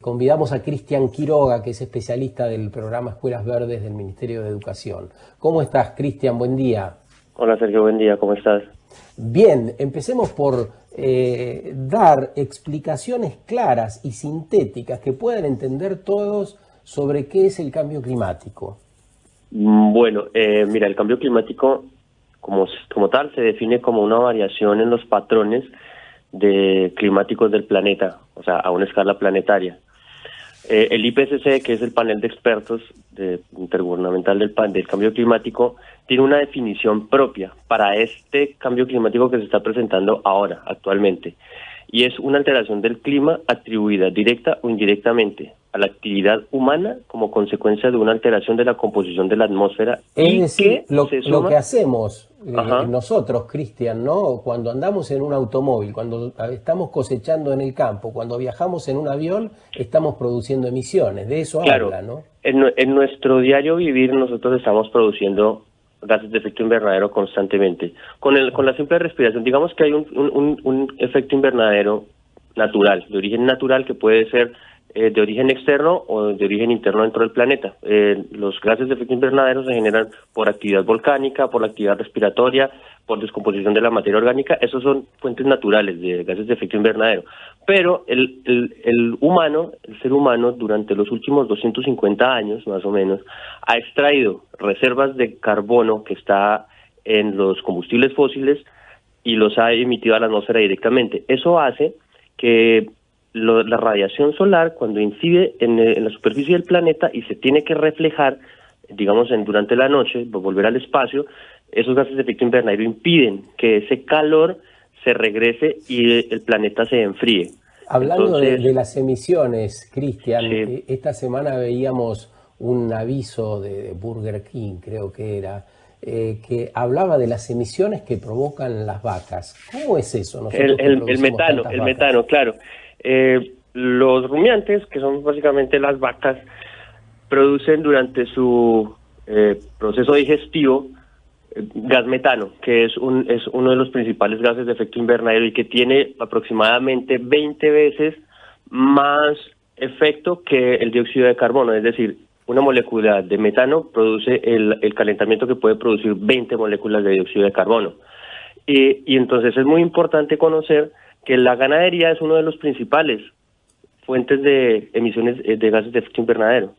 Convidamos a Cristian Quiroga, que es especialista del programa Escuelas Verdes del Ministerio de Educación. ¿Cómo estás, Cristian? Buen día. Hola, Sergio, buen día, ¿cómo estás? Bien, empecemos por dar explicaciones claras y sintéticas que puedan entender todos sobre qué es el cambio climático. Bueno, mira, el cambio climático como tal se define como una variación en los patrones climáticos del planeta, o sea, a una escala planetaria. El IPCC, que es el panel de expertos intergubernamental del cambio climático, tiene una definición propia para este cambio climático que se está presentando ahora, actualmente, y es una alteración del clima atribuida directa o indirectamente a la actividad humana como consecuencia de una alteración de la composición de la atmósfera. Es decir, lo que hacemos nosotros, Cristian, ¿no? Cuando andamos en un automóvil, cuando estamos cosechando en el campo, cuando viajamos en un avión, estamos produciendo emisiones. De eso habla, ¿no? En nuestro diario vivir nosotros estamos produciendo gases de efecto invernadero constantemente. Con la simple respiración, digamos que hay un efecto invernadero natural, de origen natural, que puede ser de origen externo o de origen interno dentro del planeta. Los gases de efecto invernadero se generan por actividad volcánica, por la actividad respiratoria, por descomposición de la materia orgánica. Esos son fuentes naturales de gases de efecto invernadero. Pero el ser humano, durante los últimos 250 años, más o menos, ha extraído reservas de carbono que está en los combustibles fósiles y los ha emitido a la atmósfera directamente. Eso hace que la radiación solar, cuando incide en la superficie del planeta y se tiene que reflejar, digamos, durante la noche, volver al espacio, esos gases de efecto invernadero impiden que ese calor se regrese y el planeta se enfríe. Hablando de las emisiones, Cristian, sí. Esta semana veíamos un aviso de Burger King, creo que era, que hablaba de las emisiones que provocan las vacas. ¿Cómo es eso? El metano, claro. Los rumiantes, que son básicamente las vacas, producen durante su proceso digestivo gas metano, que es uno de los principales gases de efecto invernadero y que tiene aproximadamente 20 veces más efecto que el dióxido de carbono. Es decir, una molécula de metano produce el calentamiento que puede producir 20 moléculas de dióxido de carbono. Y entonces es muy importante conocer que la ganadería es uno de los principales fuentes de emisiones de gases de efecto invernadero,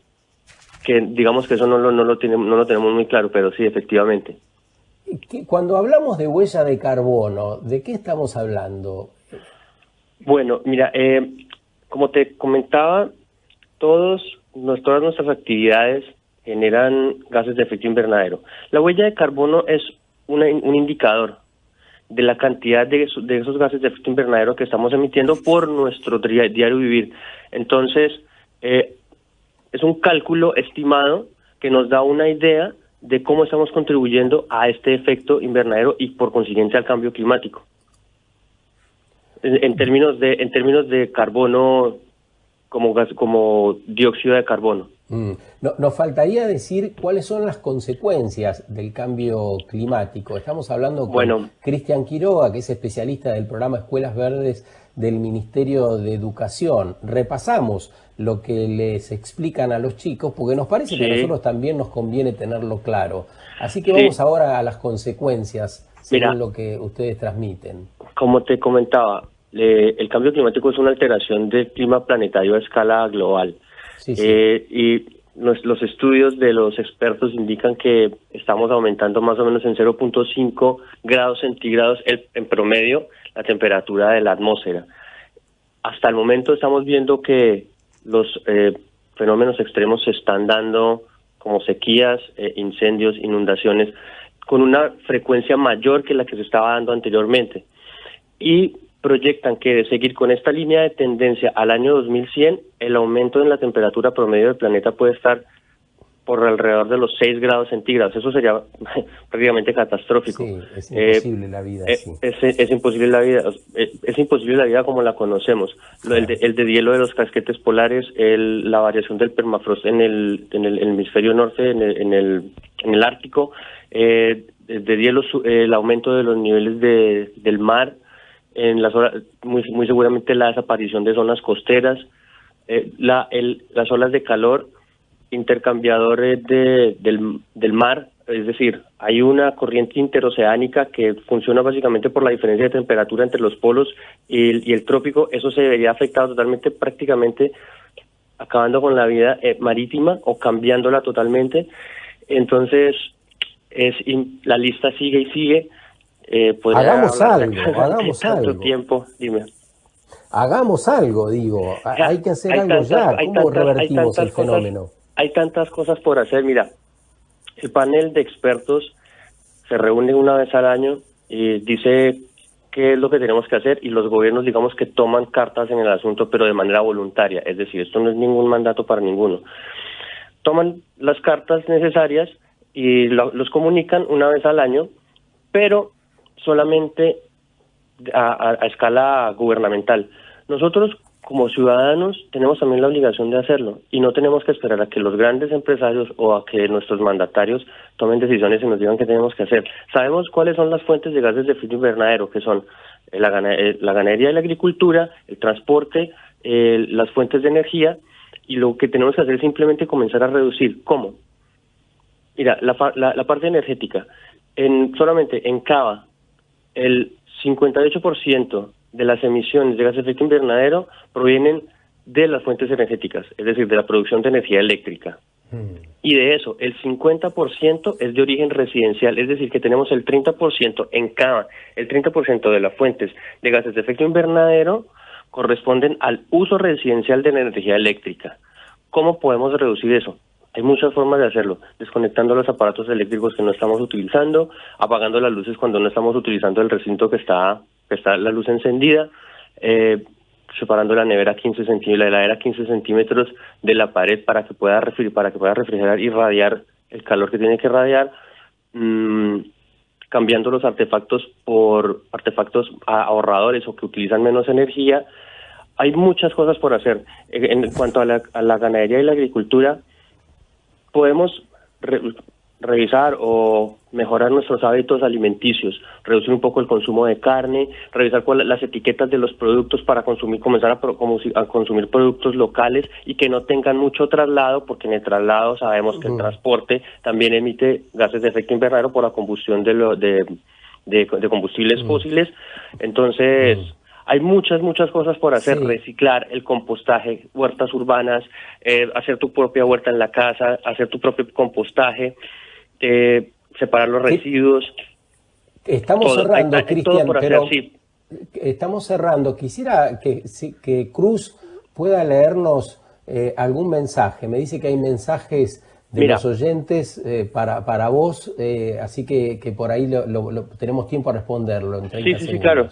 que digamos que eso no lo tenemos muy claro, pero sí, efectivamente. Cuando hablamos de huella de carbono, ¿de qué estamos hablando? Bueno, mira, como te comentaba, todas nuestras actividades generan gases de efecto invernadero. La huella de carbono es un indicador de la cantidad de esos gases de efecto invernadero que estamos emitiendo por nuestro diario vivir. Entonces, es un cálculo estimado que nos da una idea de cómo estamos contribuyendo a este efecto invernadero y por consiguiente al cambio climático. En términos de carbono como dióxido de carbono. Nos faltaría decir cuáles son las consecuencias del cambio climático. Estamos hablando con Cristian Quiroga, que es especialista del programa Escuelas Verdes del Ministerio de Educación. Repasamos lo que les explican a los chicos, porque nos parece que a nosotros también nos conviene tenerlo claro. Así que vamos ahora a las consecuencias, según lo que ustedes transmiten. Como te comentaba, el cambio climático es una alteración del clima planetario a escala global. Y los estudios de los expertos indican que estamos aumentando más o menos en 0.5 grados centígrados en promedio la temperatura de la atmósfera. Hasta el momento estamos viendo que los fenómenos extremos se están dando, como sequías, incendios, inundaciones, con una frecuencia mayor que la que se estaba dando anteriormente. Y proyectan que de seguir con esta línea de tendencia al año 2100, el aumento en la temperatura promedio del planeta puede estar por alrededor de los 6 grados centígrados. Eso sería prácticamente catastrófico. Sí, es imposible la vida. Es imposible la vida. Es imposible la vida como la conocemos. El de hielo de los casquetes polares, la variación del permafrost en el hemisferio norte, en el Ártico, de hielo, el aumento de los niveles del mar, en las horas, muy seguramente la desaparición de zonas costeras, las olas de calor, intercambiadores del mar, es decir, hay una corriente interoceánica que funciona básicamente por la diferencia de temperatura entre los polos y el trópico. Eso se vería afectado totalmente, prácticamente acabando con la vida marítima o cambiándola totalmente. Entonces, la lista sigue y sigue. Hagamos algo. Tiempo, dime. Hagamos algo, digo. Hay que hacer algo ya. ¿Cómo revertimos el fenómeno? Hay tantas cosas por hacer. Mira, el panel de expertos se reúne una vez al año y dice qué es lo que tenemos que hacer, y los gobiernos, digamos, que toman cartas en el asunto, pero de manera voluntaria. Es decir, esto no es ningún mandato para ninguno. Toman las cartas necesarias y los comunican una vez al año, pero solamente a escala gubernamental. Nosotros, como ciudadanos, tenemos también la obligación de hacerlo, y no tenemos que esperar a que los grandes empresarios o a que nuestros mandatarios tomen decisiones y nos digan qué tenemos que hacer. Sabemos cuáles son las fuentes de gases de efecto invernadero, que son la ganadería y la agricultura, el transporte, las fuentes de energía, y lo que tenemos que hacer es simplemente comenzar a reducir. ¿Cómo? Mira, la parte energética. Solamente en Cava, el 58% de las emisiones de gases de efecto invernadero provienen de las fuentes energéticas, es decir, de la producción de energía eléctrica. Y de eso, el 50% es de origen residencial, es decir, que tenemos el 30% en Cava, el 30% de las fuentes de gases de efecto invernadero corresponden al uso residencial de la energía eléctrica. ¿Cómo podemos reducir eso? Hay muchas formas de hacerlo: desconectando los aparatos eléctricos que no estamos utilizando, apagando las luces cuando no estamos utilizando el recinto que está la luz encendida, separando la nevera 15 centímetros, la heladera 15 centímetros de la pared para que pueda refrigerar y radiar el calor que tiene que radiar, cambiando los artefactos por artefactos ahorradores o que utilizan menos energía. Hay muchas cosas por hacer. En cuanto a la ganadería y la agricultura, podemos revisar o mejorar nuestros hábitos alimenticios, reducir un poco el consumo de carne, revisar las etiquetas de los productos para comenzar a consumir productos locales y que no tengan mucho traslado, porque en el traslado sabemos que el transporte también emite gases de efecto invernadero por la combustión de combustibles fósiles. Entonces, hay muchas cosas por hacer: reciclar, el compostaje, huertas urbanas, hacer tu propia huerta en la casa, hacer tu propio compostaje, separar los residuos. Estamos cerrando, Cristian, pero estamos cerrando. Quisiera que Cruz pueda leernos algún mensaje. Me dice que hay mensajes de los oyentes para vos, así que por ahí tenemos tiempo a responderlo en 30 segundos. Sí, claro.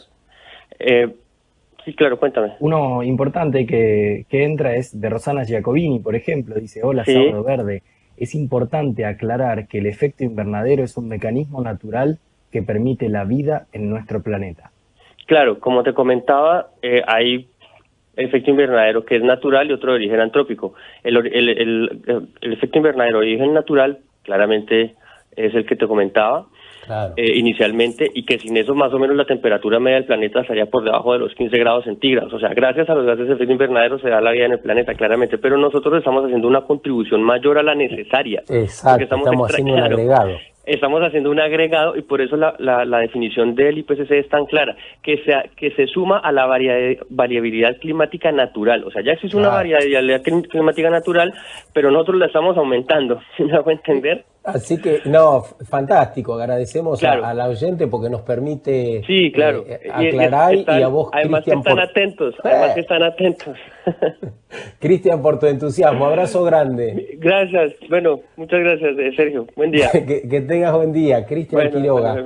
Sí, claro, cuéntame. Uno importante que entra es de Rosana Giacobini, por ejemplo. Dice: hola, Sábado Verde. Es importante aclarar que el efecto invernadero es un mecanismo natural que permite la vida en nuestro planeta. Claro, como te comentaba, hay efecto invernadero que es natural y otro de origen antrópico. El efecto invernadero de origen natural claramente es el que te comentaba. Claro. Inicialmente, y que sin eso más o menos la temperatura media del planeta estaría por debajo de los 15 grados centígrados. O sea, gracias a los gases de efecto invernadero se da la vida en el planeta, claramente, pero nosotros estamos haciendo una contribución mayor a la necesaria. Exacto, estamos haciendo un agregado. Estamos haciendo un agregado, y por eso la definición del IPCC es tan clara, que se suma a la variabilidad climática natural. O sea, ya existe una variabilidad climática natural, pero nosotros la estamos aumentando, ¿sí me hago entender? Así que, no, fantástico, agradecemos a la oyente porque nos permite aclarar, y a vos, Cristian, además que están atentos. Cristian, por tu entusiasmo, abrazo grande. Gracias, bueno, muchas gracias, Sergio, buen día. Que tengas buen día, Cristian Quiroga.